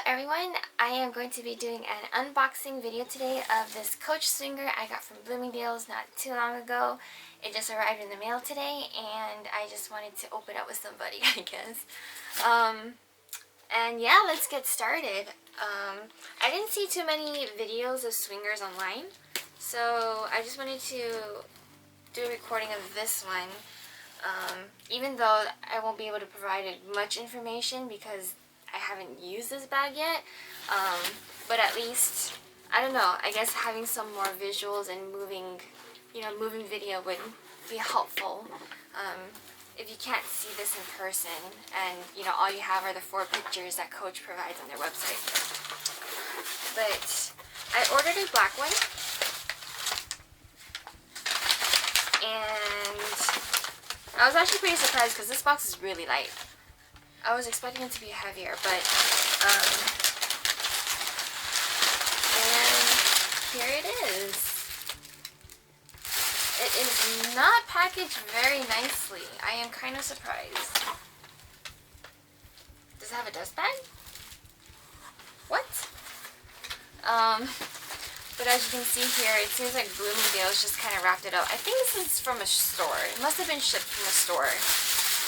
everyone, I am going to be doing an unboxing video today of this Coach swinger I got from Bloomingdale's not too long ago. It just arrived in the mail today and I just wanted to open it with somebody, I guess. And yeah, let's get started. I didn't see too many videos of swingers online, so I just wanted to do a recording of this one. Even though I won't be able to provide much information because I haven't used this bag yet, but at least, I don't know, I guess having some more visuals and moving video would be helpful. If you can't see this in person and, all you have are the 4 pictures that Coach provides on their website. But I ordered a black one, and I was actually pretty surprised because this box is really light. I was expecting it to be heavier, but, and here it is. It is not packaged very nicely. I am kind of surprised. Does it have a dust bag? What? But as you can see here, it seems like Bloomingdale's just kind of wrapped it up. I think this is from a store. It must have been shipped from a store,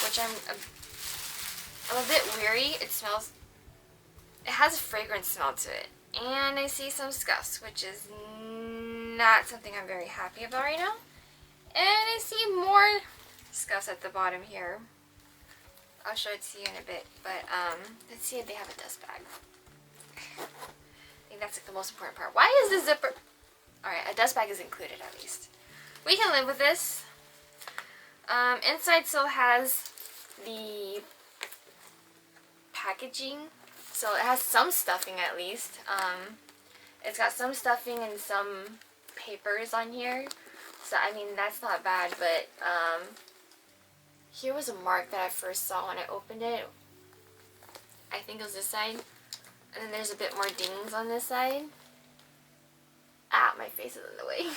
which I'm a bit weary. It has a fragrance smell to it. And I see some scuffs, which is not something I'm very happy about right now. And I see more scuffs at the bottom here. I'll show it to you in a bit, but let's see if they have a dust bag. I think that's like the most important part. Why is the zipper... Alright, a dust bag is included at least. We can live with this. Inside still has the packaging, so it has some stuffing at least. It's got some stuffing and some papers on here, so I mean that's not bad, but here was a mark that I first saw when I opened it. I think it was this side, and then there's a bit more dings on this side. Ah, my face is in the way.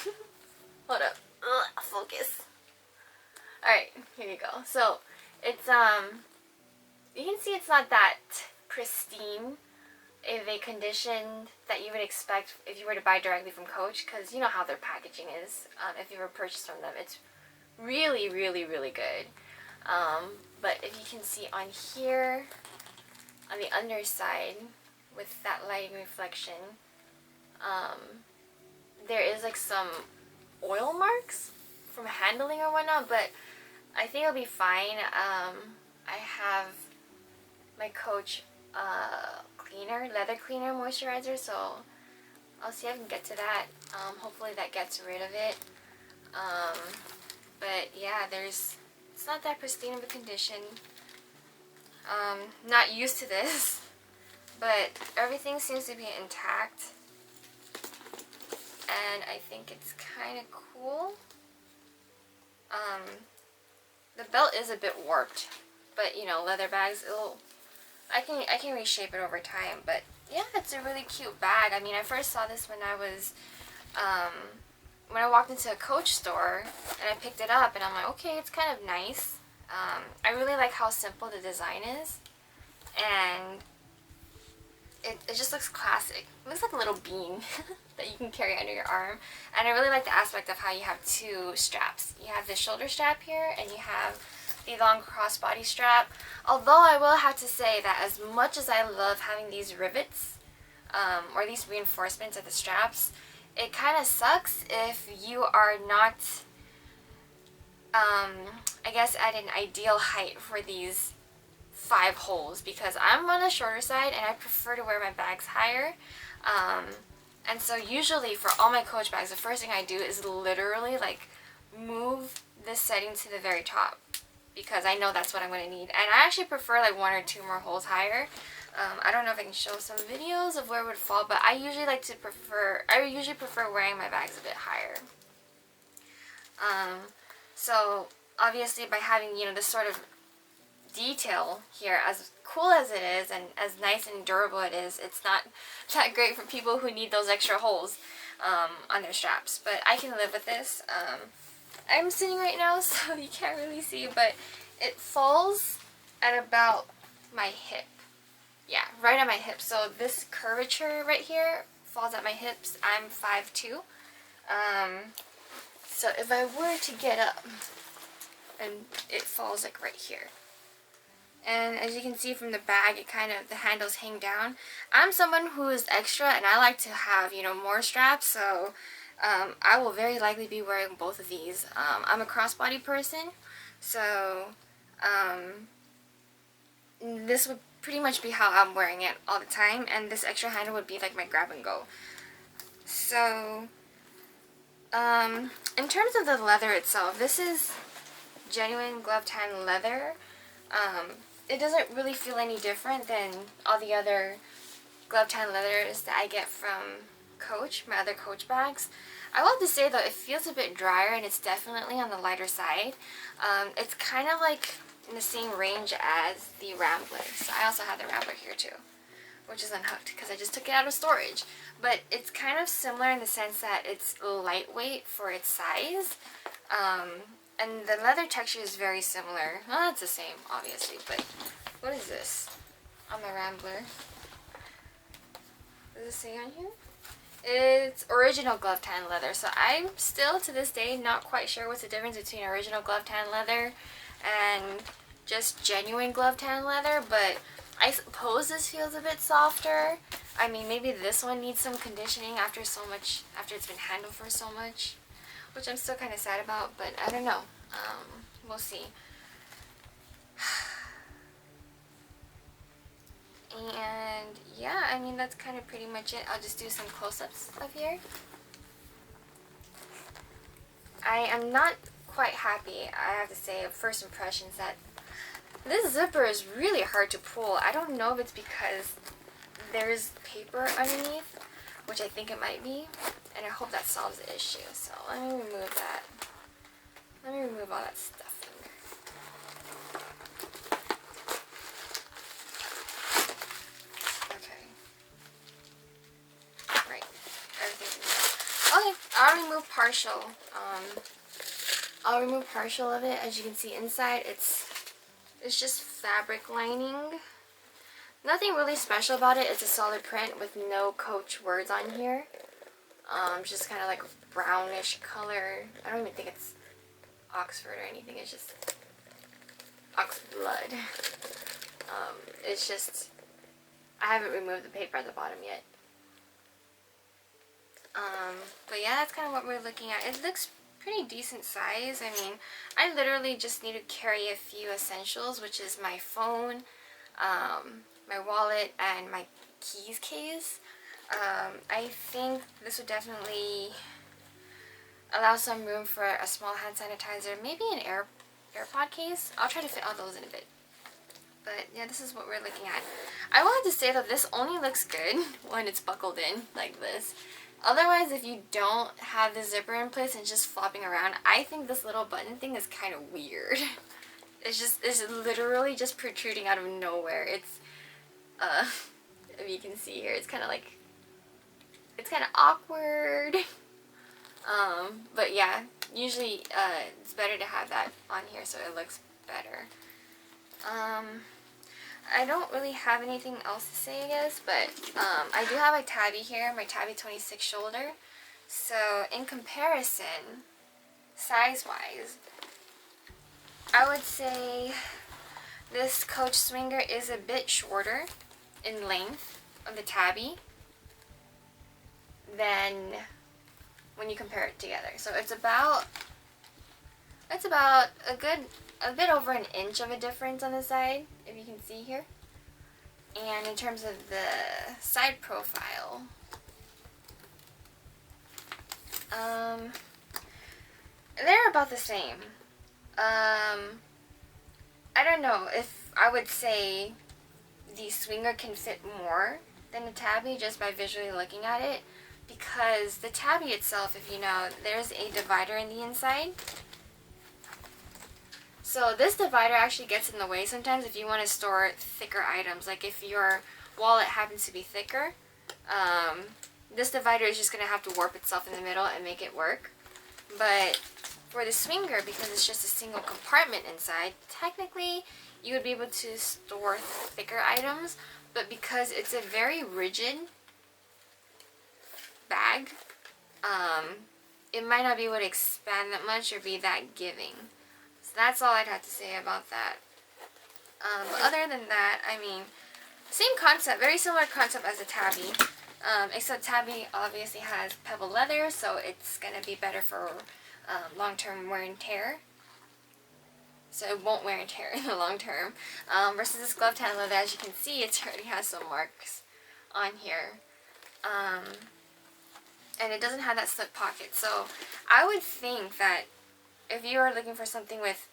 Hold up. Ugh, focus. Alright, here you go. So it's you can see it's not that pristine of a condition that you would expect if you were to buy directly from Coach, because you know how their packaging is. If you were purchased from them, it's really, really, really good. But if you can see on here, on the underside, with that lighting reflection, there is like some oil marks from handling or whatnot, but I think it'll be fine. I have my Coach leather cleaner moisturizer, so I'll see if I can get to that. Hopefully that gets rid of it. But yeah, it's not that pristine of a condition. Not used to this, but everything seems to be intact, and I think it's kind of cool. The belt is a bit warped, but leather bags, I can reshape it over time. But yeah, it's a really cute bag. I mean, I first saw this when I was when I walked into a Coach store and I picked it up, and I'm like, okay, it's kind of nice. I really like how simple the design is, and it just looks classic. It looks like a little bean that you can carry under your arm. And I really like the aspect of how you have 2 straps. You have the shoulder strap here, and you have the long crossbody strap. Although I will have to say that as much as I love having these rivets, or these reinforcements at the straps, it kind of sucks if you are not, I guess, at an ideal height for these 5 holes, because I'm on the shorter side and I prefer to wear my bags higher. And so usually for all my Coach bags, the first thing I do is literally like move this setting to the very top, because I know that's what I'm going to need. And I actually prefer like 1 or 2 more holes higher. I don't know if I can show some videos of where it would fall, but I usually prefer wearing my bags a bit higher. So obviously by having, this sort of detail here, as cool as it is and as nice and durable it is, it's not that great for people who need those extra holes on their straps. But I can live with this. I'm sitting right now, so you can't really see, but it falls at about my hip. yeah, right at my hips. So this curvature right here falls at my hips. I'm 5'2". So if I were to get up, and it falls like right here. And as you can see from the bag, it kind of, the handles hang down. I'm someone who is extra and I like to have, you know, more straps, so I will very likely be wearing both of these. I'm a crossbody person, so this would pretty much be how I'm wearing it all the time, and this extra handle would be like my grab and go. So in terms of the leather itself, this is genuine glove tan leather. It doesn't really feel any different than all the other glove tan leathers that I get from Coach, my other Coach bags. I will have to say though, it feels a bit drier and it's definitely on the lighter side. It's kind of like in the same range as the Rambler. So I also have the Rambler here too, which is unhooked because I just took it out of storage. But it's kind of similar in the sense that it's lightweight for its size. And the leather texture is very similar. Well, it's the same, obviously, but what is this on my Rambler? Does it say on here? It's original glove tan leather. So I'm still, to this day, not quite sure what's the difference between original glove tan leather and just genuine glove tan leather, but I suppose this feels a bit softer. I mean, maybe this one needs some conditioning after it's been handled for so much, which I'm still kind of sad about, but I don't know. We'll see. And yeah, I mean, that's kind of pretty much it. I'll just do some close-ups of here. I am not quite happy, I have to say, of first impressions that this zipper is really hard to pull. I don't know if it's because there's paper underneath, which I think it might be, and I hope that solves the issue. So let me remove that. Let me remove all that stuffing. Okay. Right. Everything's removed. Okay, I'll remove partial. I'll remove partial of it. As you can see inside, it's just fabric lining. Nothing really special about it. It's a solid print with no Coach words on here. Just kind of like brownish color. I don't even think it's Oxford or anything. It's just ox blood. It's just, I haven't removed the paper at the bottom yet. But yeah, that's kind of what we're looking at. It looks pretty decent size. I mean, I literally just need to carry a few essentials, which is my phone, my wallet, and my keys case. I think this would definitely allow some room for a small hand sanitizer, maybe an AirPod case. I'll try to fit all those in a bit. But yeah, this is what we're looking at. I will have to say that this only looks good when it's buckled in like this. Otherwise, if you don't have the zipper in place and just flopping around, I think this little button thing is kind of weird. It's literally just protruding out of nowhere. It's, if you can see here, it's kind of like, it's kind of awkward. But yeah, usually it's better to have that on here so it looks better. I don't really have anything else to say, I guess, but I do have a Tabby here, my Tabby 26 shoulder. So in comparison, size-wise, I would say this Coach Swinger is a bit shorter in length of the Tabby than when you compare it together. So it's about a bit over an inch of a difference on the side, if you can see here. And in terms of the side profile, they're about the same. I don't know if I would say the Swinger can fit more than the Tabby just by visually looking at it, because the Tabby itself, if you know, there's a divider in the inside. So this divider actually gets in the way sometimes if you want to store thicker items. Like if your wallet happens to be thicker, this divider is just going to have to warp itself in the middle and make it work. But for the Swinger, because it's just a single compartment inside, technically you would be able to store thicker items, but because it's a very rigid bag, it might not be able to expand that much or be that giving. So that's all I'd have to say about that. But other than that, I mean, same concept, very similar concept as a Tabby, except Tabby obviously has pebble leather, so it's going to be better for long-term wear and tear. So it won't wear and tear in the long term. Versus this glove tan leather, as you can see, it already has some marks on here. And it doesn't have that slip pocket. So I would think that if you are looking for something with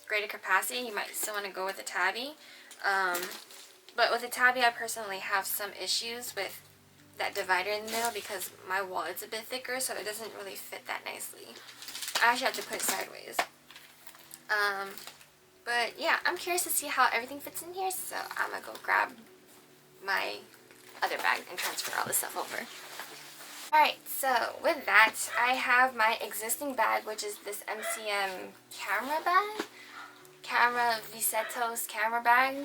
greater capacity, you might still want to go with a Tabby. But with a Tabby, I personally have some issues with that divider in the middle because my wallet's a bit thicker, so it doesn't really fit that nicely. I actually have to put it sideways. But yeah, I'm curious to see how everything fits in here, so I'm gonna go grab my other bag and transfer all this stuff over. Alright, so with that, I have my existing bag, which is this MCM camera bag. Visetto's camera bag.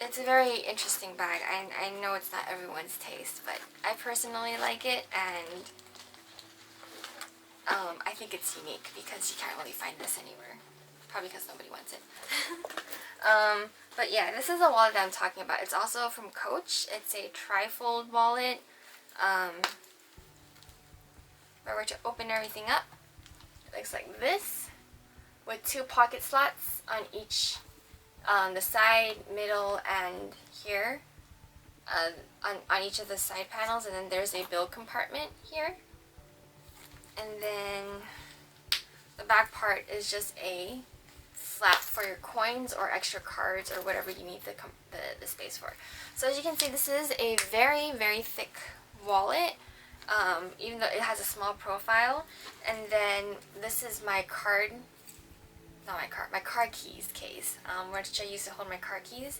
It's a very interesting bag. I know it's not everyone's taste, but I personally like it, and I think it's unique because you can't really find this anywhere. Probably because nobody wants it. But yeah, this is the wallet that I'm talking about. It's also from Coach. It's a trifold wallet. If I were to open everything up, it looks like this, with 2 pocket slots on each, the side, middle, and here, on each of the side panels, and then there's a bill compartment here. And then the back part is just a flap for your coins or extra cards or whatever you need the space for. So as you can see, this is a very, very thick wallet, even though it has a small profile. And then this is my card, my car keys case, which I use to hold my car keys.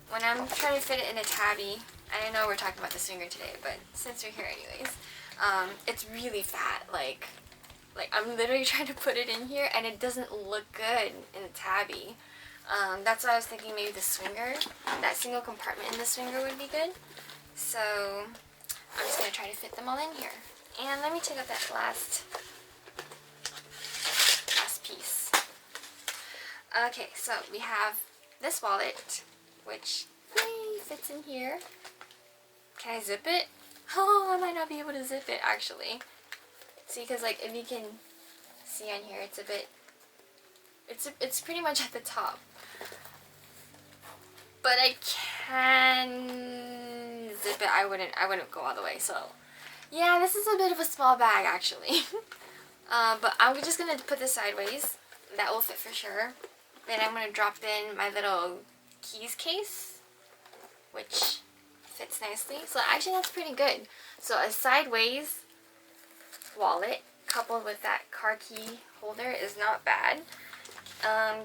When I'm trying to fit it in a Tabby, I know we're talking about the swinger today, but since we're here anyways, it's really fat. Like I'm literally trying to put it in here and it doesn't look good in a Tabby. That's why I was thinking maybe the swinger, that single compartment in the swinger would be good. So I'm just going to try to fit them all in here. And let me take out that last piece. Okay, so we have this wallet, which fits in here. Can I zip it? Oh, I might not be able to zip it actually. See, because like if you can see on here, it's a bit, it's pretty much at the top. But I can zip it. I wouldn't go all the way. So yeah, this is a bit of a small bag actually. But I'm just gonna put this sideways. That will fit for sure. Then I'm gonna drop in my little keys case, which fits nicely. So actually that's pretty good. So a sideways wallet coupled with that car key holder is not bad.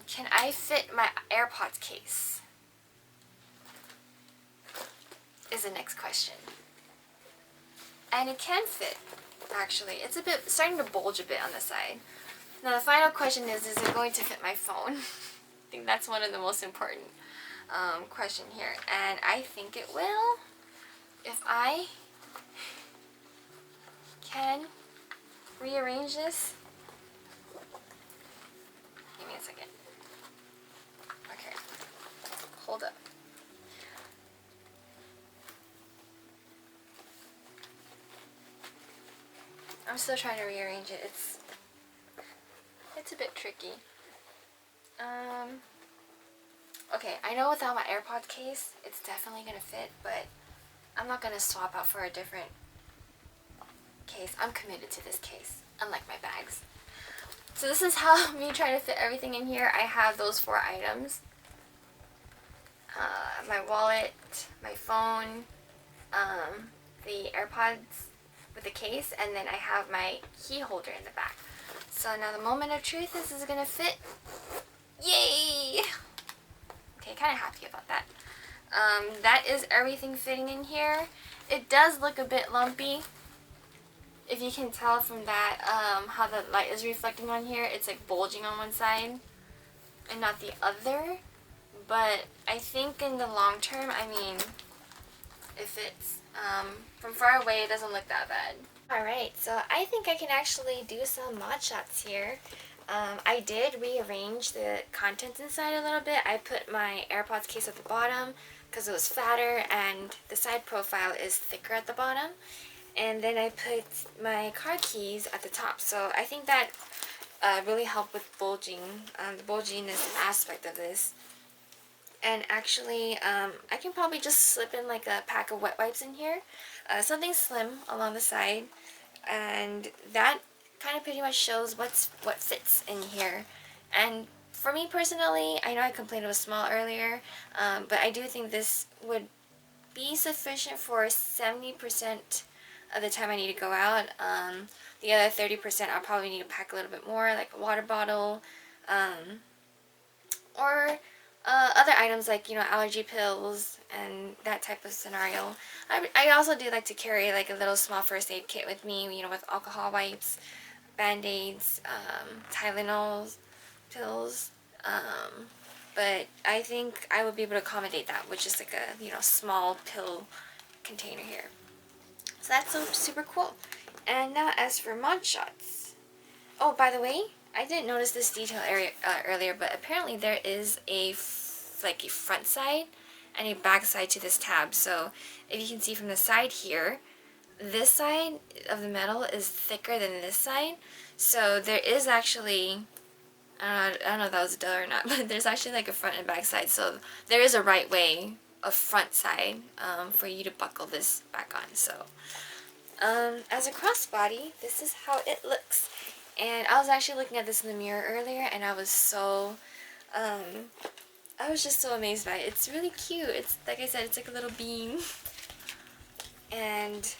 Can I fit my AirPods case? Is the next question. And it can fit, actually. It's a bit starting to bulge a bit on the side. Now the final question is it going to fit my phone? I think that's one of the most important question here. And I think it will. If I can rearrange this. Give me a second. Okay. Hold up. I'm still trying to rearrange it. It's a bit tricky. Okay, I know without my AirPods case, it's definitely gonna fit, but I'm not gonna swap out for a different case. I'm committed to this case, unlike my bags. So this is how me trying to fit everything in here. I have those 4 items. My wallet, my phone, the AirPods with the case, and then I have my key holder in the back. So now the moment of truth is this gonna fit. Yay! Okay, kind of happy about that. That is everything fitting in here. It does look a bit lumpy. If you can tell from that, how the light is reflecting on here, it's like bulging on one side. and not the other. But I think in the long term, I mean, if it's from far away, it doesn't look that bad. Alright, so I think I can actually do some mod shots here. I did rearrange the contents inside a little bit. I put my AirPods case at the bottom because it was fatter, and the side profile is thicker at the bottom. And then I put my car keys at the top. So I think that really helped with bulging, the bulginess aspect of this. And actually, I can probably just slip in like a pack of wet wipes in here. Something slim along the side. And that kind of pretty much shows what fits in here. And for me personally, I know I complained it was small earlier, but I do think this would be sufficient for 70% of the time I need to go out. The other 30% I'll probably need to pack a little bit more, like a water bottle, or other items like, you know, allergy pills and that type of scenario. I also do like to carry like a little small first aid kit with me, you know, with alcohol wipes, band-aids, Tylenols, pills, but I think I would be able to accommodate that with just like a, you know, small pill container here. So that's so super cool. And now as for mod shots. Oh, by the way, I didn't notice this detail earlier, but apparently there is a front side and a back side to this tab. So if you can see from the side here, this side of the metal is thicker than this side. So there is actually, I don't know if that was a duh or not, but there's actually like a front and back side. So there is a right way, a front side, for you to buckle this back on. So as a crossbody, this is how it looks. And I was actually looking at this in the mirror earlier, and I was just so amazed by it. It's really cute. It's, like I said, it's like a little bean. And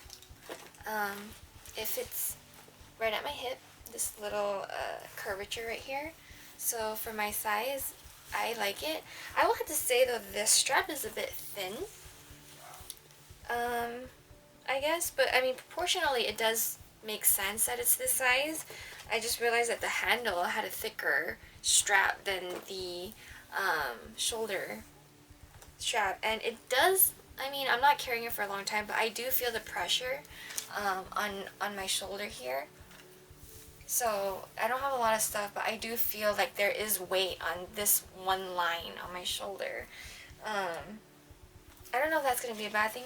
it fits right at my hip, this little curvature right here. So for my size, I like it. I will have to say though, this strap is a bit thin, I guess, but I mean proportionally it does make sense that it's this size. I just realized that the handle had a thicker strap than the shoulder strap, and it does, I mean, I'm not carrying it for a long time, but I do feel the pressure on my shoulder here. So I don't have a lot of stuff, but I do feel like there is weight on this one line on my shoulder. I don't know if that's going to be a bad thing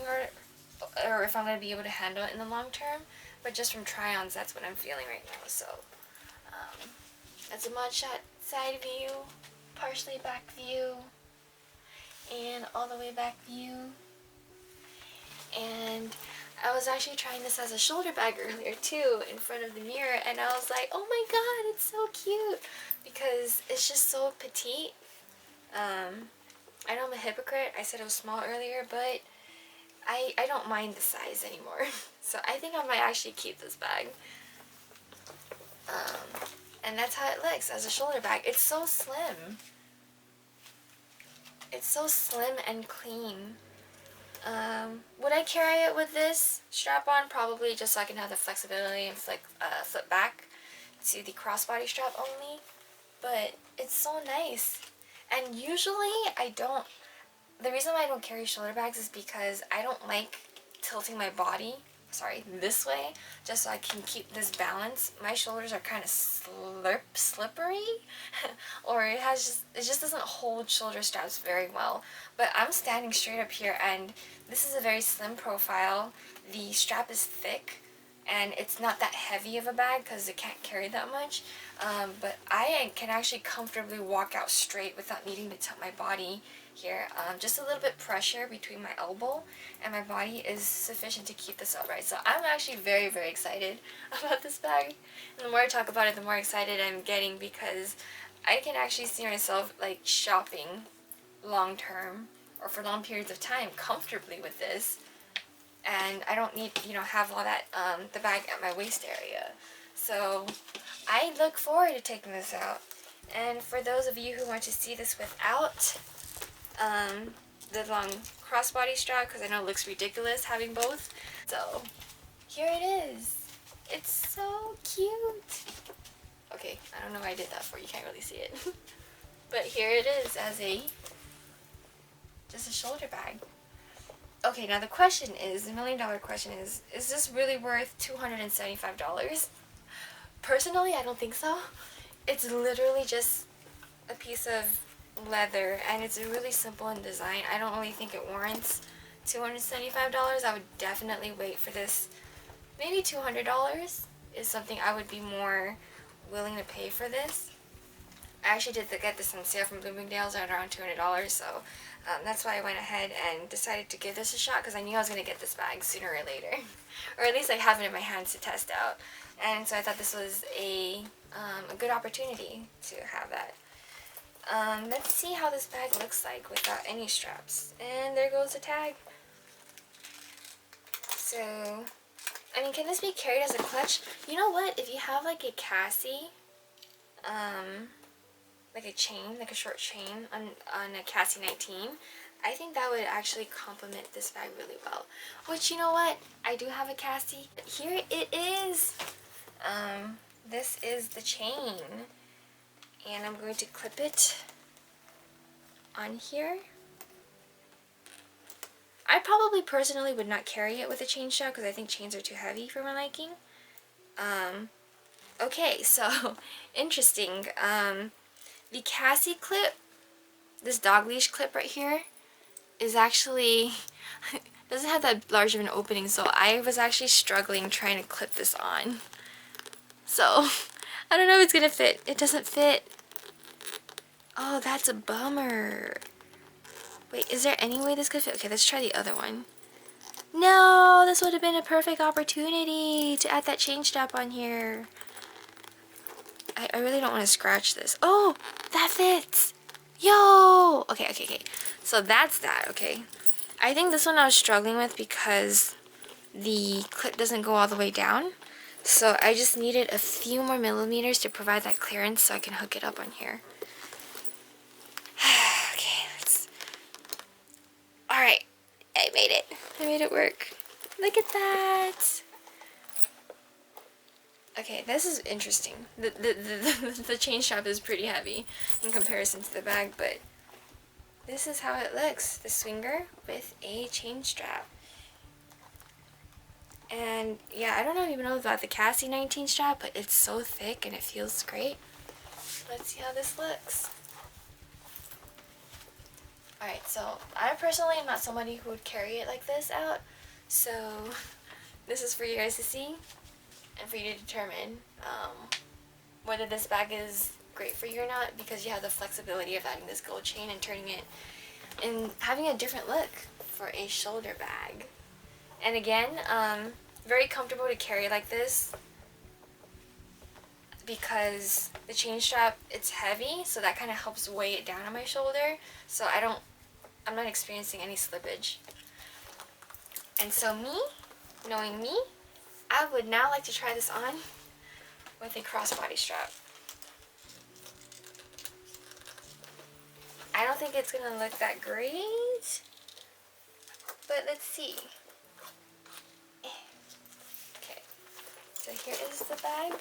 or if I'm going to be able to handle it in the long term, but just from try-ons, that's what I'm feeling right now. So that's a mod shot side view, partially back view, and all the way back view. And I was actually trying this as a shoulder bag earlier too, in front of the mirror, and I was like, oh my god, it's so cute, because it's just so petite. I know I'm a hypocrite, I said it was small earlier, but I don't mind the size anymore. So I think I might actually keep this bag. And that's how it looks as a shoulder bag. It's so slim. It's so slim and clean. Would I carry it with this strap on? Probably, just so I can have the flexibility and flip back to the crossbody strap only. But it's so nice. And usually I don't, the reason why I don't carry shoulder bags is because I don't like tilting my body, this way, just so I can keep this balance. My shoulders are kind of slippery, or it just doesn't hold shoulder straps very well. But I'm standing straight up here, and this is a very slim profile. The strap is thick, and it's not that heavy of a bag because it can't carry that much. But I can actually comfortably walk out straight without needing to tilt my body here. Just a little bit pressure between my elbow and my body is sufficient to keep this upright. So I'm actually very, very excited about this bag. And the more I talk about it, the more excited I'm getting, because I can actually see myself like shopping long term or for long periods of time comfortably with this. And I don't need, have all that, the bag at my waist area. So I look forward to taking this out. And for those of you who want to see this without the long crossbody strap, because I know it looks ridiculous having both. So here it is. It's so cute. Okay, I don't know why I did that for. You can't really see it. But here it is as just a shoulder bag. Okay, now the question is, the $1,000,000 question is this really worth $275? Personally, I don't think so. It's literally just a piece of leather, and it's really simple in design. I don't really think it warrants $275. I would definitely wait for this. Maybe $200 is something I would be more willing to pay for this. I actually did get this on sale from Bloomingdale's at around $200, so that's why I went ahead and decided to give this a shot, because I knew I was going to get this bag sooner or later. Or at least I have it in my hands to test out. And so I thought this was a good opportunity to have that. Let's see how this bag looks like without any straps. And there goes the tag. So, I mean, can this be carried as a clutch? You know what? If you have like a Cassie, like a chain, like a short chain on a Cassie 19, I think that would actually complement this bag really well. Which, you know what? I do have a Cassie. Here it is. This is the chain. And I'm going to clip it on here. I probably personally would not carry it with a chain strap because I think chains are too heavy for my liking. Okay, so interesting. The Cassie clip, this dog leash clip right here, is actually doesn't have that large of an opening, so I was actually struggling trying to clip this on. So I don't know if it's gonna fit. It doesn't fit. Oh, that's a bummer. Wait, is there any way this could fit? Okay, let's try the other one. No, this would have been a perfect opportunity to add that chain strap on here. I really don't want to scratch this. Oh, that fits. Yo! Okay. So that's that, okay. I think this one I was struggling with because the clip doesn't go all the way down. So I just needed a few more millimeters to provide that clearance so I can hook it up on here. Okay, alright, I made it. I made it work. Look at that. Okay, this is interesting. The chain strap is pretty heavy in comparison to the bag, but this is how it looks. The swinger with a chain strap. And yeah, I don't even know about the Cassie 19 strap, but it's so thick and it feels great. Let's see how this looks. Alright, so I personally am not somebody who would carry it like this out, so this is for you guys to see and for you to determine whether this bag is great for you or not, because you have the flexibility of adding this gold chain and turning it and having a different look for a shoulder bag. And again, very comfortable to carry like this because the chain strap, it's heavy, so that kind of helps weigh it down on my shoulder, so I'm not experiencing any slippage. And so knowing me, I would now like to try this on with a crossbody strap. I don't think it's gonna look that great, but let's see. Okay, so here is the bag,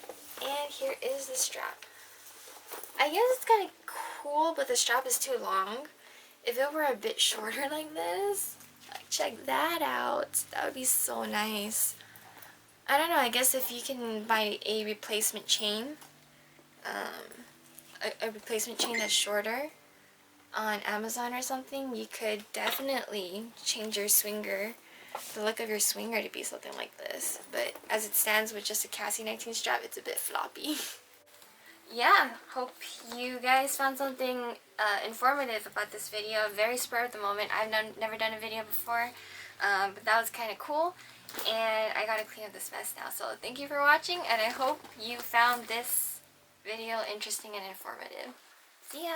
and here is the strap. I guess it's kind of cool, but the strap is too long. If it were a bit shorter like this, like check that out. That would be so nice. I don't know, I guess if you can buy a replacement chain, a replacement chain that's shorter on Amazon or something, you could definitely change your swinger, the look of your swinger to be something like this. But as it stands with just a Cassie 19 strap, it's a bit floppy. Yeah, hope you guys found something informative about this video. Very spur of the moment. I've never done a video before, but that was kind of cool. And I gotta clean up this mess now. So thank you for watching, and I hope you found this video interesting and informative. See ya!